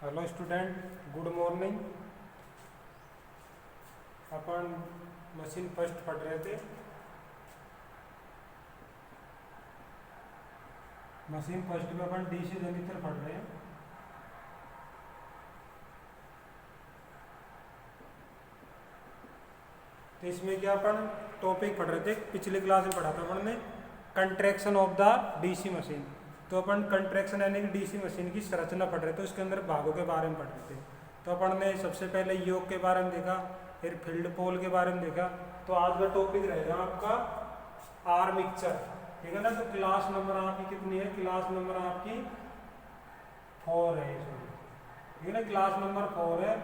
Hello student, good morning. अपन machine first पढ़ रहे थे। मशीन फर्स्ट में अपन डीसी जनरेटर पढ़ रहे हैं। तो इसमें क्या अपन टॉपिक पढ़ रहे थे, पिछले क्लास में पढ़ा था अपन ने contraction of the DC machine. तो अपन कंट्रैक्शन यानी कि डीसी मशीन की संरचना पढ़ रहे थे, उसके अंदर भागों के बारे में पढ़ रहे थे। तो अपन ने सबसे पहले योग के बारे में देखा, फिर फील्ड पोल के बारे में देखा। तो आज का टॉपिक रहेगा आपका आर्मेचर, ठीक है ना। तो क्लास नंबर आपकी कितनी है? क्लास नंबर आपकी 4 है इसमें, ठीक है ना। क्लास नंबर 4 है।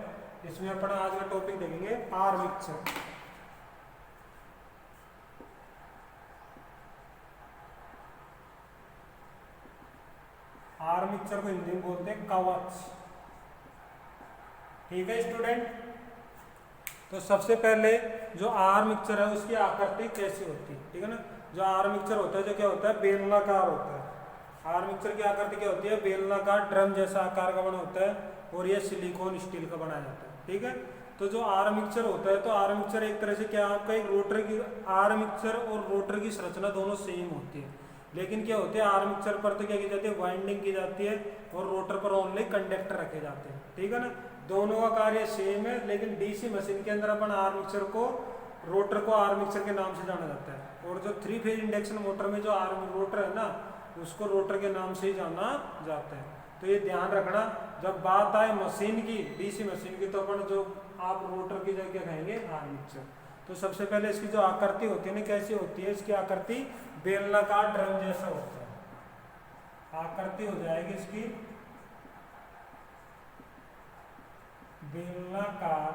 इसमें अपन आज का टॉपिक देखेंगे आर्मेचर। आर्मेचर को हिंदी में बोलते हैं कवच, ठीक है स्टूडेंट। तो सबसे पहले जो आर्मेचर है उसकी आकृति कैसी होती है, ठीक है ना। जो आर्मेचर होता है, जो क्या होता है, बेलनाकार होता है। आर्मेचर की आकृति क्या होती है? बेलनाकार ड्रम जैसा आकार का बना होता है, और यह सिलिकॉन स्टील का बनाया जाता है, ठीक है। तो जो आर्मेचर होता है, तो आर्मेचर एक तरह से क्या आपका एक रोटर की, आर्मेचर और रोटर की संरचना दोनों सेम होती है। लेकिन क्या होते हैं, आर्मेचर पर तो क्या की जाती है, वाइंडिंग की जाती है, और रोटर पर ओनली कंडक्टर रखे जाते हैं, ठीक है ना। दोनों का कार्य सेम है, लेकिन डीसी मशीन के अंदर अपन आर्मेचर को, रोटर को आर्मेचर के नाम से जाना जाता है। और जो 3 फेज इंडक्शन मोटर में जो रोटर है ना, उसको रोटर के नाम से ही जाना जाता है। तो ये ध्यान रखना, जब बात आए मशीन की, डीसी मशीन की, तो अपन जो आप रोटर की जगह कहेंगे आर्मेचर। तो सबसे पहले इसकी जो आकृति होती है ना, कैसी होती है इसकी आकृति? बेलनाकार ड्रम जैसा होता है। आकृति हो जाएगी इसकी बेलनाकार।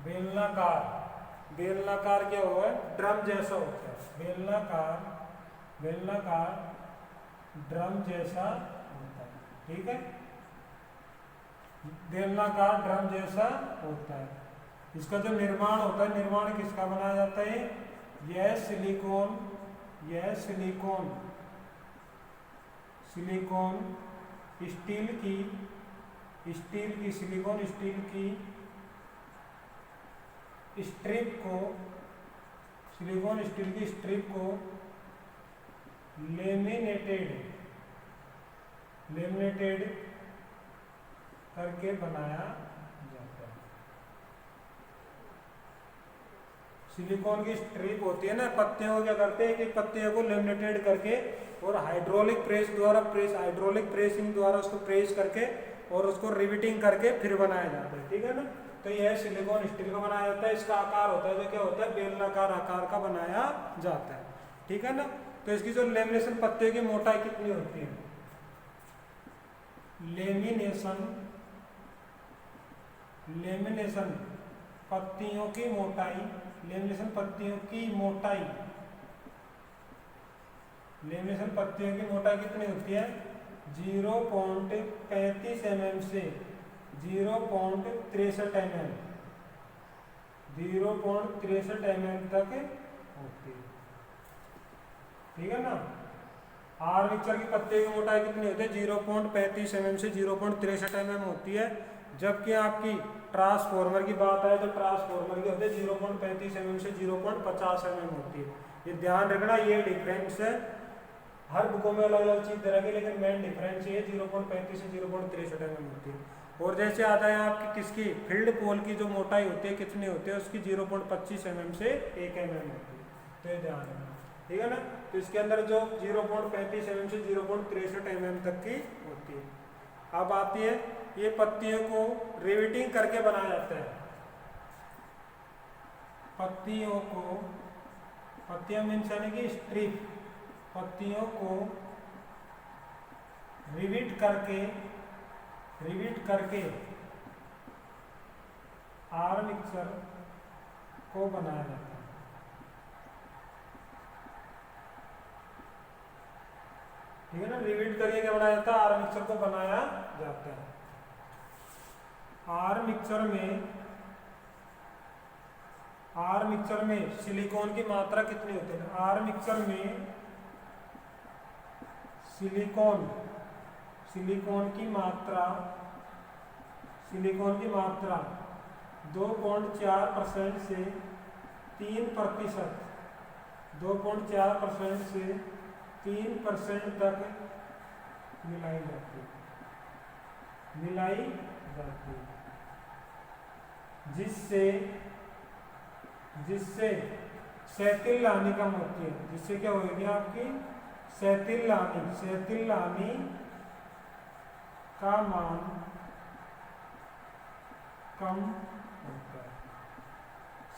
बेलनाकार, बेलनाकार क्या हुआ है? ड्रम जैसा होता है। बेलनाकार, बेलनाकार ड्रम जैसा होता है, ठीक है। बेलनाकार ड्रम जैसा होता है। इसका जो निर्माण होता है, निर्माण किसका बनाया जाता है? यह सिलिकॉन, यह सिलिकॉन, सिलिकॉन स्टील की, स्टील की, सिलिकॉन स्टील की स्ट्रिप को, सिलिकॉन स्टील की स्ट्रिप को लेमिनेटेड, लेमिनेटेड करके बनाया जाता है। सिलिकॉन की स्ट्रिप होती है ना, पत्तियों को क्या करते हैं कि पत्तियों को लेमिनेटेड करके, और हाइड्रोलिक प्रेस द्वारा, हाइड्रोलिक प्रेसिंग द्वारा उसको प्रेस करके और उसको रिविटिंग करके फिर बनाया जाता है, ठीक है ना। तो यह सिलिकॉन स्टील का बनाया जाता है। इसका आकार होता है जो क्या होता है, बेलनाकार आकार का बनाया जाता है, ठीक है ना। तो इसकी जो लेमिनेशन, पत्तियों की मोटाई कितनी होती है? लेमिनेशन, लेमिनेशन पत्तियों की मोटाई, लेमिनेशन पत्तियों की मोटाई, लेमिनेशन पत्तियों की मोटाई कितनी होती है? 0.35 mm से 0.63 mm, 0.63 mm तक होती है, ठीक है ना। आर्मेचर की पत्तियों की मोटाई कितनी होती है? 0.35 mm से 0.63 mm होती है। जबकि आपकी ट्रांसफॉर्मर की बात आए तो ट्रांसफॉर्मर की होती है 0.35 mm से 0.50 mm होती है। ये ध्यान रखना, ये डिफरेंस है। हर बुकों में अलग अलग चीज दे रखी है, लेकिन मेन डिफरेंस ये 0.35 से 0.63 mm होती है। और जैसे आता है आपकी किसकी, फील्ड पोल की जो मोटाई होती है कितनी होती है उसकी? 0.25 mm से 1 mm होती है। तो ये ध्यान रखना, ठीक है ना। तो इसके अंदर जो 0.35 mm से 0.63 mm तक की होती है। अब आती है, ये पत्तियों को रिवेटिंग करके बनाया जाता है। पत्तियों को, पत्तियां मीन्स यानी कि स्ट्रिप, पत्तियों को रिविट करके, रिविट करके आर्मेचर को बनाया जाता है, ठीक है ना। रिविट करके क्या बनाया जाता है? आर्मेचर को बनाया जाता है। आर्मेचर में, आर्मेचर में सिलिकॉन की मात्रा कितनी होती है? आर्मेचर में सिलिकॉन, सिलिकॉन की मात्रा 2.4% से 3%, 2.4% से 3% तक मिलाई जाती है, जिससे सैतिल लानी कम होती है। जिससे क्या होगी आपकी सैतिल लानी का मान कम होता है।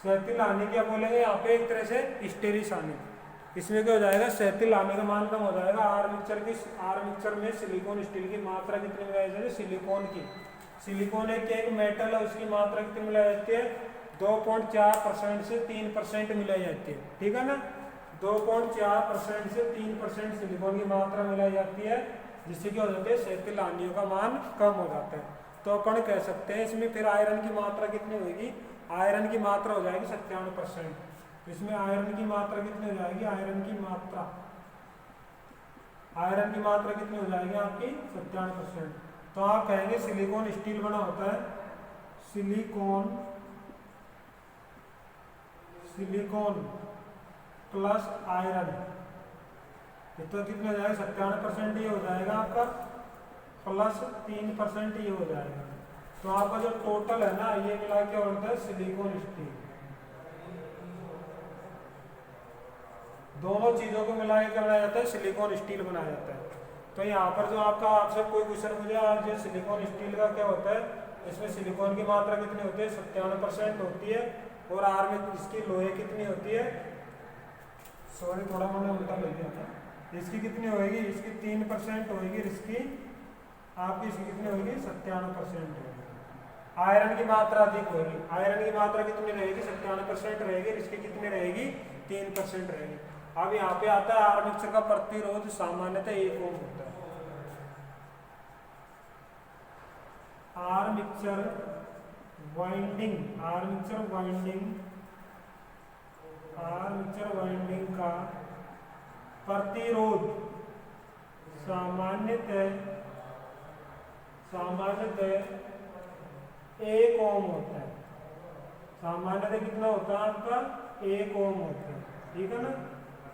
सैतिल लानी क्या बोलेंगे यहाँ पे, एक तरह से स्टेरिस आनी। इसमें क्या हो जाएगा, सैतिल लानी का मान कम हो जाएगा। आर मिक्सचर में सिलिकॉन स्टील की मात्रा कितनी मिलाई जाती है, सिलिकॉन एक मेटल है, उसकी मात्रा कितनी मिलाई जाती है, 2.4% से 3% मिलाई जाती है। ठीक है ना, 2.4% से 3% सिलिकॉन की मात्रा मिलाई जाती है, जिससे क्या हो जाता है, सैतिल लानियों का मान कम हो जाता है। तो अपन कह सकते हैं इसमें फिर आयरन की मात्रा कितनी होगी, आयरन की मात्रा हो जाएगी 97%। इसमें आयरन की मात्रा कितनी हो जाएगी, आयरन की मात्रा कितनी हो जाएगी आपकी 97%। तो आप कहेंगे सिलिकॉन स्टील बना होता है, सिलिकॉन प्लस आयरन, तो कितने हो जाएगा 97% ये हो जाएगा आपका, प्लस 3% ये हो जाएगा। तो आपका जो टोटल है ना, ये मिला के होता है सिलिकॉन स्टील। दोनों चीजों को मिला के बनाया जाता है, सिलिकॉन स्टील बनाया जाता है। तो यहाँ पर जो आपसे कोई क्वेश्चन मुझे आज सिलिकॉन स्टील का क्या होता है, इसमें सिलिकॉन की मात्रा कितनी होती है, 97% होती है। और आर में इसकी लोहे कितनी होती है, सॉरी थोड़ा मैंने उल्टा ले दिया था, इसकी कितनी होगी, इसकी 3% होगी, इसकी कितनी होगी, 97% होगी। आयरन की मात्रा अधिक होगी, आयरन की मात्रा कितनी रहेगी, 97% रहेगी, इसकी कितनी रहेगी, 3% रहेगी। अब यहाँ पे आता है आर मिक्सर का प्रतिरोध सामान्यतः 1 ओम होता है। आर मिक्सर वाइंडिंग का प्रतिरोध सामान्यतः 1 ओम होता है। सामान्यतः कितना होता है आपका, 1 ओम होता है। ठीक है ना,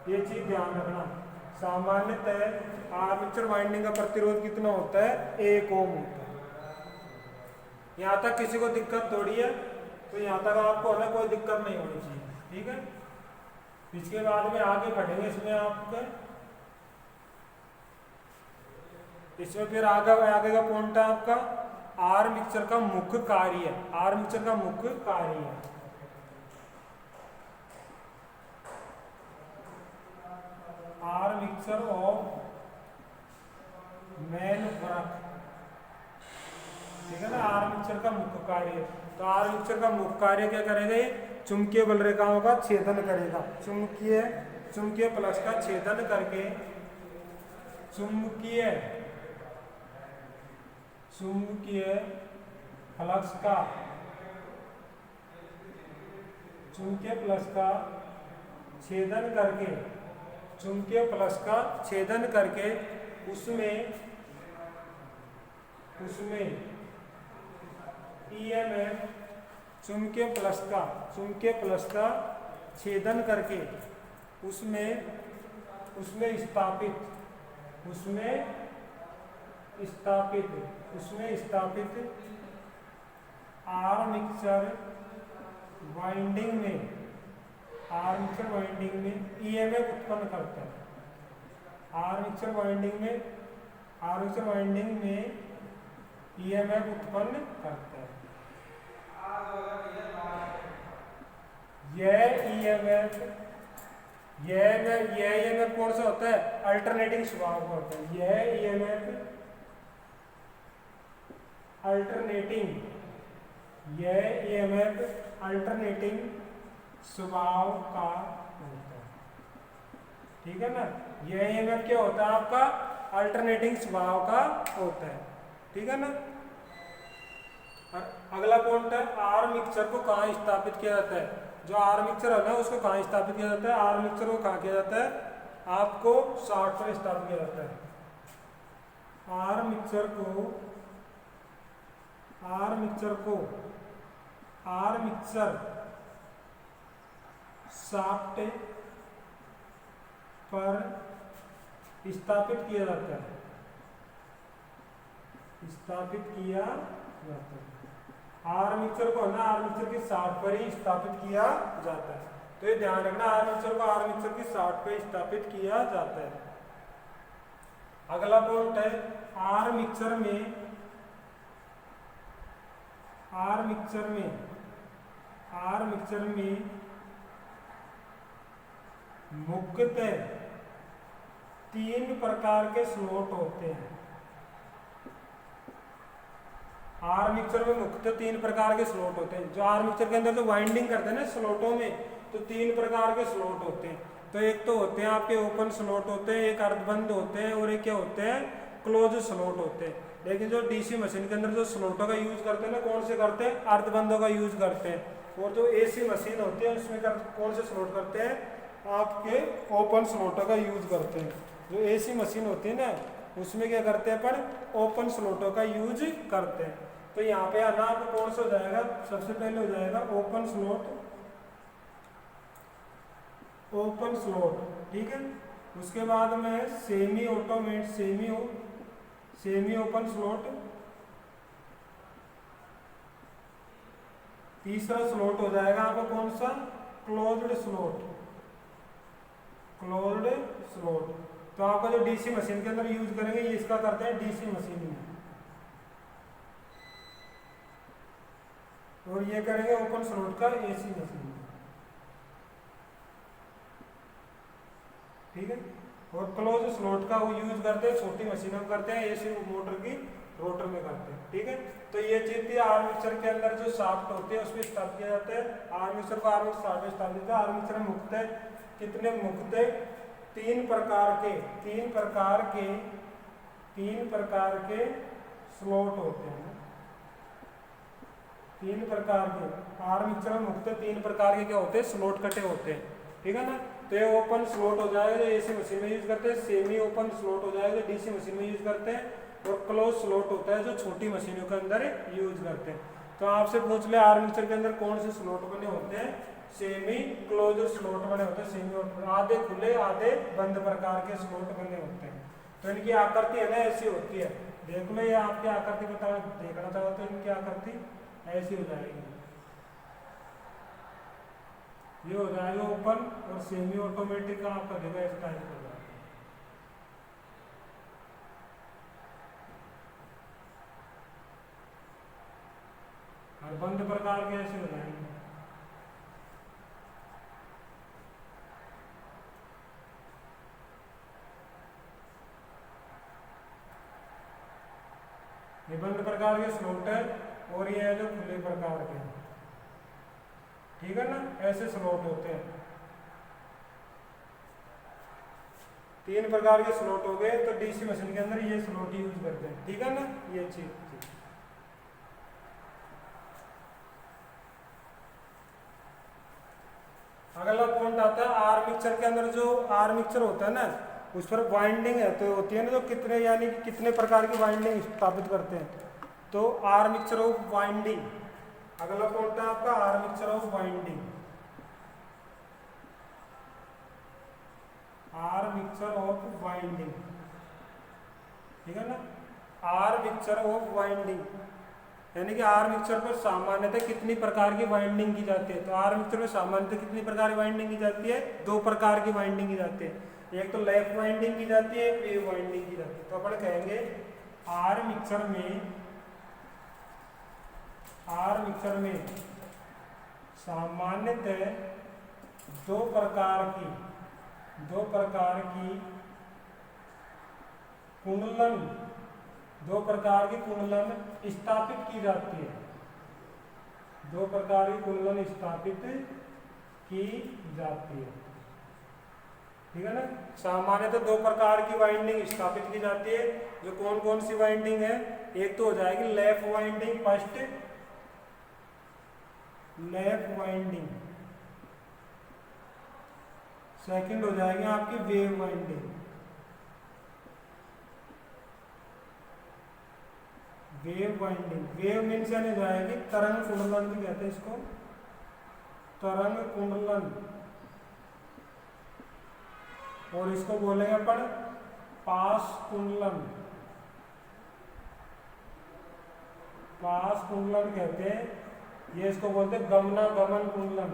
ये चीज ध्यान रखना। सामान्यतः आर मिक्सर वाइंडिंग का प्रतिरोध कितना होता है, 1 ओम होता है। यहाँ तक किसी को दिक्कत थोड़ी है, तो यहाँ तक आपको है ना कोई दिक्कत नहीं होनी चाहिए। ठीक है, इसके बाद में आगे बढ़ेंगे इसमें फिर आगे का पॉइंट है आपका आर मिक्सर का मुख्य कार्य। आर मिक्सर का मुख्य कार्य है आर मिक्सर ऑफ मैनवर्क। ठीक है ना, आर मिक्सर का मुख्य कार्य। तो आर मिक्सर का मुख्य कार्य क्या करेगा, ये चुंबकीय बल रेखाओं का छेदन करेगा। चुंबकीय प्लस का छेदन करके चुंबकीय फ्लक्स का छेदन करके उसमें ईएमएफ चुंबकीय प्लस का छेदन करके उसमें स्थापित आर मिक्सर वाइंडिंग में ईएमएफ उत्पन्न करता है। आर मिक्सर वाइंडिंग में ईएमएफ उत्पन्न करता है। यह ईएमएफ कौन सा होता है, अल्टरनेटिंग स्वभाव का होता है। यह ईएमएफ अल्टरनेटिंग स्वभाव का होता है। ठीक है ना, यह ईएमएफ क्या होता है आपका, अल्टरनेटिंग स्वभाव का होता है। ठीक है ना, अगला पॉइंट है आर मिक्सर को कहाँ स्थापित किया जाता है। जो आर मिक्सर है ना, उसको कहाँ स्थापित किया जाता है, आर मिक्सर को कहाँ किया जाता है, आपको शाफ्ट पर स्थापित किया जाता है। आर्मेचर शाफ्ट पर स्थापित किया जाता है। आर्मेचर को ना आर्मेचर की शाफ्ट पर ही स्थापित किया जाता है। तो ये ध्यान रखना, आर्मेचर को आर्मेचर की शाफ्ट पर स्थापित किया जाता है। अगला पॉइंट है आर्मेचर में मुख्यतः 3 प्रकार के स्लॉट होते हैं। आर्मेचर में मुख्यतः 3 प्रकार के स्लॉट होते हैं। जो आर्मेचर के अंदर जो वाइंडिंग करते हैं ना स्लॉटों में, तो 3 प्रकार के स्लॉट होते हैं। तो एक तो होते हैं आपके ओपन स्लॉट होते हैं, एक अर्धबंद होते हैं, और एक क्या होते हैं, क्लोज स्लॉट होते हैं। लेकिन जो डीसी मशीन के अंदर जो स्लॉटों का यूज करते हैं ना, कौन से करते हैं, अर्धबंदों का यूज करते हैं। और जो एसी मशीन होती है उसमें कौन से स्लॉट करते हैं, आपके ओपन स्लॉटों का यूज करते हैं। जो एसी मशीन होती है ना, उसमें क्या करते हैं, पर ओपन स्लॉटों का यूज करते हैं। तो यहाँ पे आना आपको कौन सा हो जाएगा, सबसे पहले हो जाएगा ओपन स्लॉट, ठीक है। उसके बाद में सेमी ओपन स्लॉट, तीसरा स्लॉट हो जाएगा आपका कौन सा, क्लोज्ड स्लॉट। तो आपका जो डीसी मशीन के अंदर यूज करेंगे, ये इसका करते हैं डीसी मशीन में, और ये करेंगे ओपन स्लॉट का एसी मशीन में, ठीक है। और क्लोज स्लॉट का वो यूज करते हैं छोटी मशीनों में करते हैं, एसी मोटर की रोटर में करते हैं, ठीक है। तो ये चीज थी आर्मेचर के अंदर जो शाफ्ट होते हैं उसमें स्थापित किया जाता है। आर्मेचर को आर्मेचर शाफ्ट में स्थापित किया। आर्मेचर में मुख्यतः 3 प्रकार के स्लॉट होते हैं। 3 प्रकार के आर्मेचर में मुख्यतः 3 प्रकार के क्या होते हैं, स्लॉट कटे होते हैं, ठीक है ना। तो ये ओपन स्लॉट हो जाएगा जो एसी मशीन में यूज करते हैं, सेमी ओपन स्लॉट हो जाएगा जो डीसी मशीन में यूज करते हैं, और क्लोज स्लॉट होता है जो छोटी मशीनों के अंदर यूज करते हैं। तो आपसे पूछ ले आर्मेचर के अंदर कौन से स्लॉट बने होते हैं, सेमी क्लोज स्लॉट बने होते हैं। सेमी आधे खुले आधे बंद प्रकार के स्लॉट बने होते हैं। तो इनकी आकृति है ना ऐसी होती है, देख लो, ये आपकी आकृति देखना चाहो तो इनकी आकृति ऐसी हो जाएगी। ये हो जाएगा ओपन, और सेमी ऑटोमेटिक का आपका देखो इस टाइप हो जाएगा। और बंद प्रकार के ऐसे हो जाएंगे। ये बंद प्रकार के स्लॉट है, और ये है जो खुले प्रकार के, ठीक है ना, ऐसे स्लॉट होते हैं। 3 प्रकार के स्लॉट हो गए। तो डीसी मशीन के अंदर ये स्लॉट यूज करते हैं, ठीक है ना, ये चीज। अगला पॉइंट आता है आर्मेचर के अंदर जो आर्मेचर होता है ना, उस पर वाइंडिंग है तो होती है ना, जो कितने यानी कि कितने प्रकार की वाइंडिंग स्थापित करते हैं। तो आर्मेचर ऑफ वाइंडिंग, अगला पॉइंट है आपका आर्मेचर ऑफ वाइंडिंग। ठीक है ना, आर्मेचर ऑफ वाइंडिंग यानी कि आर्मेचर पर सामान्यतः कितनी प्रकार की वाइंडिंग की जाती है। तो आर्मेचर में सामान्यतः कितनी प्रकार की वाइंडिंग की जाती है, 2 प्रकार की वाइंडिंग की जाती है। एक तो लेफ्ट वाइंडिंग की जाती है, एक वेव वाइंडिंग की जाती है। तो अपन कहेंगे आर्मेचर में सामान्यतः 2 प्रकार की कुंडलन स्थापित की जाती है। 2 प्रकार की कुंडलन स्थापित की जाती है, ठीक है ना। सामान्यतः 2 प्रकार की वाइंडिंग स्थापित की जाती है। जो कौन कौन सी वाइंडिंग है, एक तो हो जाएगी left winding, first left winding, second हो जाएगी आपकी wave winding. Wave winding, wave means यानी जाएगी तरंग कुंडलन भी कहते हैं इसको, तरंग कुंडलन, और इसको बोलेंगे अपन पास कुंडलन, पास कुंडलन कहते हैं। ये इसको बोलते हैं गमनागमन कुंडलन,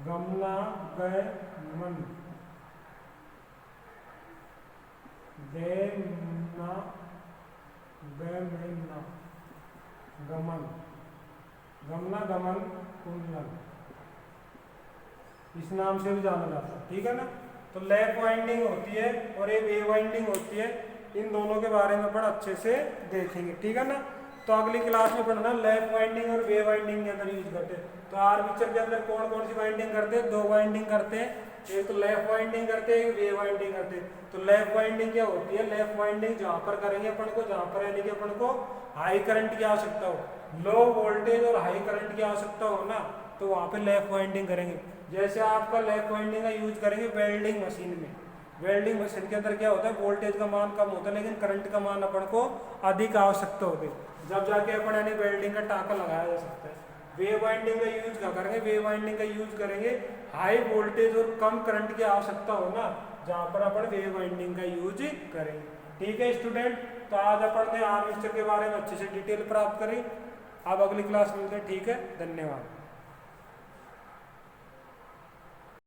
गमनागमन, गमन, गमनागमन कुंडलन, इस नाम से भी जाना जाता है, ठीक है ना। तो लैप वाइंडिंग होती है और ये वेव वाइंडिंग होती है, इन दोनों के बारे में अपन अच्छे से देखेंगे, ठीक है ना। तो अगली क्लास में पढ़ना लैप वाइंडिंग और वेव वाइंडिंग के अंदर यूज करते हैं। तो आर्मेचर के अंदर कौन कौन सी वाइंडिंग करते हैं? दो वाइंडिंग करते हैं, एक तो लैप वाइंडिंग करते हैं, एक वेव वाइंडिंग करते हैं। तो लैप वाइंडिंग क्या होती है? लैप वाइंडिंग जहाँ पर करेंगे अपन को, जहाँ पर यानी कि अपन को हाई करंट की आवश्यकता हो, लो वोल्टेज और हाई करंट की आवश्यकता हो ना, तो वहाँ पे लैप वाइंडिंग करेंगे। जैसे आपका लैप वाइंडिंग का यूज करेंगे वेल्डिंग मशीन में, वेल्डिंग मशीन के अंदर क्या होता है, वोल्टेज का मान कम होता है लेकिन करंट का मान अपन को अधिक आवश्यकता होती है, जब जाके अपन यानी वेल्डिंग का टाँका लगाया जा सकता है। वेव वाइंडिंग का यूज क्या करेंगे? वेव वाइंडिंग का यूज करेंगे हाई वोल्टेज और कम करंट की आवश्यकता हो ना, जहाँ पर अपन वेव वाइंडिंग का यूज करेंगे, ठीक है स्टूडेंट। तो आज अपन ने आर्मेचर के बारे में अच्छे से डिटेल प्राप्त करी। अब अगली क्लास में मिलते हैं, ठीक है, धन्यवाद।